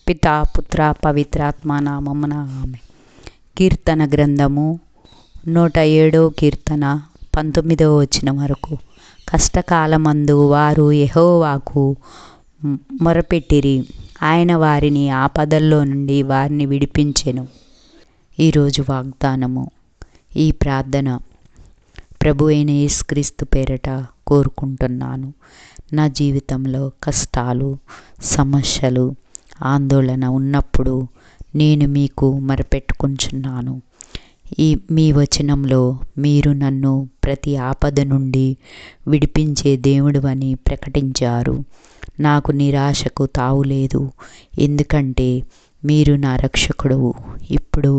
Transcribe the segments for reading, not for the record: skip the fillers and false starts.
పితా పుత్ర పవిత్రాత్మ నామమున ఆమేన్. కీర్తన గ్రంథము 107 కీర్తన 19వ వచనం వరకు. కష్టకాలమందు వారు యెహోవాకు మొరపెట్టిరి, ఆయన వారిని ఆపదల్లో నుండి వారిని విడిపించెను. ఈరోజు వాగ్దానము. ఈ ప్రార్థన ప్రభు అయిన యేసుక్రీస్తు పేరట కోరుకుంటున్నాను. నా జీవితంలో కష్టాలు, సమస్యలు, ఆందోళన ఉన్నప్పుడు నేను మీకు మొరపెట్టుకుంటున్నాను. మీ వచనంలో మీరు నన్ను ప్రతి ఆపద నుండి విడిపించే దేవుడు అని ప్రకటించారు. నాకు నిరాశకు తావులేదు, ఎందుకంటే మీరు నా రక్షకుడు. ఇప్పుడు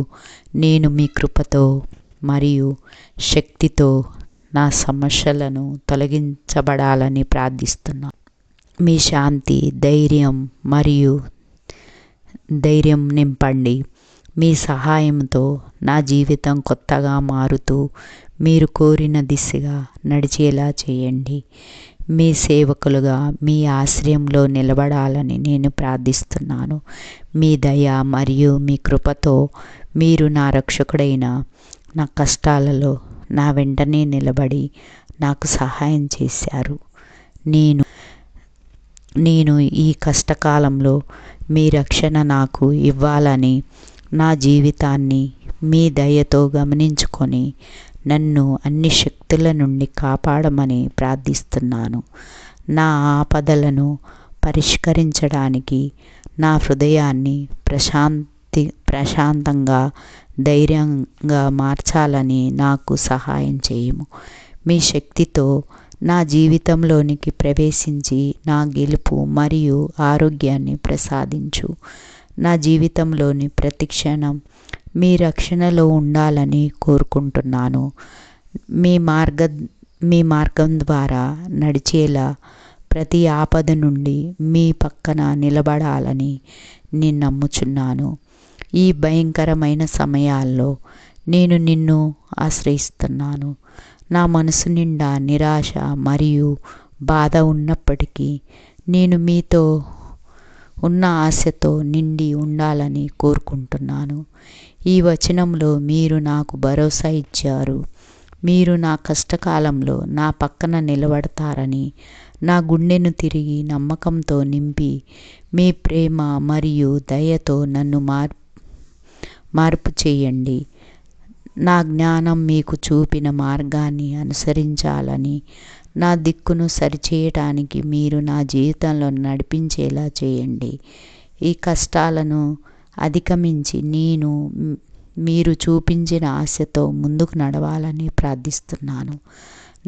నేను మీ కృపతో మరియు శక్తితో నా సమస్యలను తొలగించబడాలని ప్రార్థిస్తున్నాను. మీ శాంతి, ధైర్యం నింపండి. మీ సహాయంతో నా జీవితం కొత్తగా మారుతూ మీరు కోరిన దిశగా నడిచేలా చేయండి. మీ సేవకులుగా మీ ఆశ్రయంలో నిలబడాలని నేను ప్రార్థిస్తున్నాను. మీ దయ మరియు మీ కృపతో మీరు నా రక్షకుడైన నా కష్టాలలో నా వెంటనే నిలబడి నాకు సహాయం చేశారు. నేను ఈ కష్టకాలంలో మీ రక్షణ నాకు ఇవ్వాలని, నా జీవితాన్ని మీ దయతో గమనించుకొని నన్ను అన్ని శక్తుల నుండి కాపాడమని ప్రార్థిస్తున్నాను. నా ఆపదలను పరిష్కరించడానికి నా హృదయాన్ని ప్రశాంతంగా, ధైర్యంగా మార్చాలని నాకు సహాయం చేయము. మీ శక్తితో నా జీవితంలోనికి ప్రవేశించి నా గెలుపు మరియు ఆరోగ్యాన్ని ప్రసాదించు. నా జీవితంలోని ప్రతి క్షణం మీ రక్షణలో ఉండాలని కోరుకుంటున్నాను. మీ మార్గం ద్వారా నడిచేలా ప్రతి ఆపద నుండి మీ పక్కన నిలబడాలని నేను నమ్ముచున్నాను. ఈ భయంకరమైన సమయాల్లో నేను నిన్ను ఆశ్రయిస్తున్నాను. నా మనసు నిండా నిరాశ మరియు బాధ ఉన్నప్పటికీ నేను మీతో ఉన్న ఆశతో నిండి ఉండాలని కోరుకుంటున్నాను. ఈ వచనంలో మీరు నాకు భరోసా ఇచ్చారు. మీరు నా కష్టకాలంలో నా పక్కన నిలబడతారని, నా గుండెను తిరిగి నమ్మకంతో నింపి మీ ప్రేమ మరియు దయతో నన్ను మార్పు చేయండి. నా జ్ఞానం మీకు చూపిన మార్గాన్ని అనుసరించాలని, నా దిక్కును సరిచేయటానికి మీరు నా జీవితంలో నడిపించేలా చేయండి. ఈ కష్టాలను అధిగమించి నేను మీరు చూపించిన ఆశతో ముందుకు నడవాలని ప్రార్థిస్తున్నాను.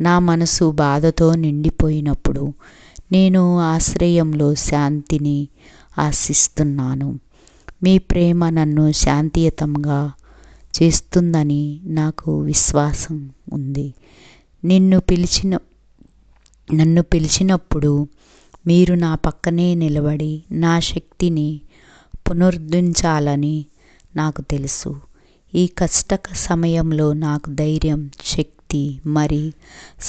నా మనసు బాధతో నిండిపోయినప్పుడు నేను ఆశ్రయంలో శాంతిని ఆశిస్తున్నాను. మీ ప్రేమ నన్ను శాంతియుతంగా చేస్తుందని నాకు విశ్వాసం ఉంది. నన్ను పిలిచినప్పుడు మీరు నా పక్కనే నిలబడి నా శక్తిని పునరుద్ధరించాలని నాకు తెలుసు. ఈ కష్ట సమయంలో నాకు ధైర్యం, శక్తి మరియు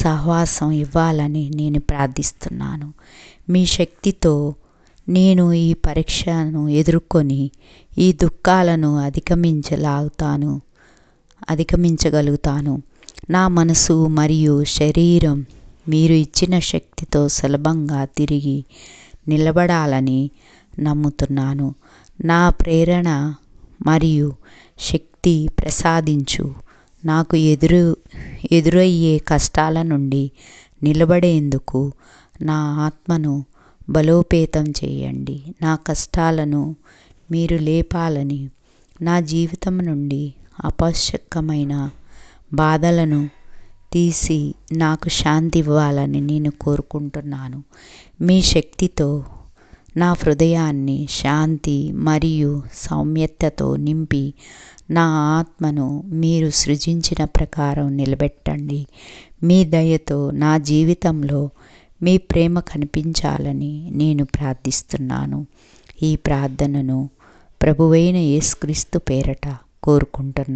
సహవాసం ఇవ్వాలని నేను ప్రార్థిస్తున్నాను. మీ శక్తితో నేను ఈ పరీక్షను ఎదుర్కొని ఈ దుఃఖాలను అధిగమించగలుగుతాను. నా మనసు మరియు శరీరం మీరు ఇచ్చిన శక్తితో సులభంగా తిరిగి నిలబడాలని నమ్ముతున్నాను. నా ప్రేరణ మరియు శక్తి ప్రసాదించు. నాకు ఎదురయ్యే కష్టాల నుండి నిలబడేందుకు నా ఆత్మను బలోపేతం చేయండి. నా కష్టాలను మీరు లేపాలని, నా జీవితం నుండి అపశక్యమైన బాధలను తీసి నాకు శాంతి ఇవ్వాలని నేను కోరుకుంటున్నాను. మీ శక్తితో నా హృదయాన్ని శాంతి మరియు సౌమ్యతతో నింపి నా ఆత్మను మీరు సృజించిన ప్రకారం నిలబెట్టండి. మీ దయతో నా జీవితంలో మీ ప్రేమ కనిపించాలని నేను ప్రార్థిస్తున్నాను. ఈ ప్రార్థనను ప్రభువైన యేసుక్రీస్తు పేరట కోరుకుంటున్నాను.